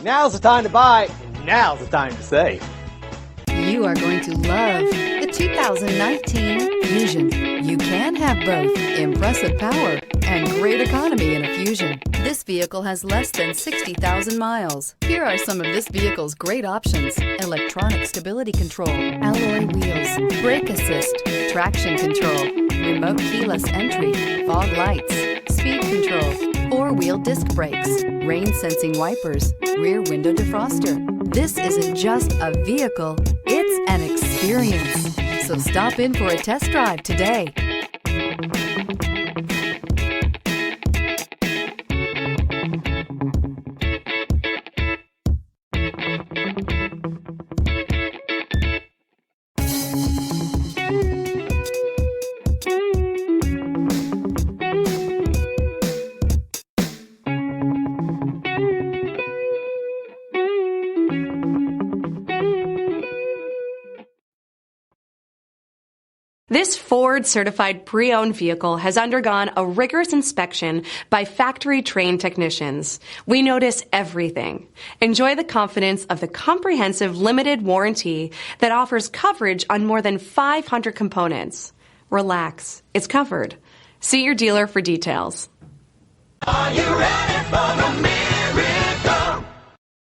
Now's the time to buy, and now's the time to save. You are going to love the 2019 Fusion. You can have both impressive power and great economy in a Fusion. This vehicle has less than 60,000 miles. Here are some of this vehicle's great options: electronic stability control, alloy wheels, brake assist, traction control, remote keyless entry, fog lights, speed control, four-wheel disc brakes, rain sensing wipers, rear window defroster. This isn't just a vehicle, it's an experience. So stop in for a test drive today. This Ford certified pre-owned vehicle has undergone a rigorous inspection by factory-trained technicians. We notice everything. Enjoy the confidence of the comprehensive limited warranty that offers coverage on more than 500 components. Relax, it's covered. See your dealer for details. Are you ready for the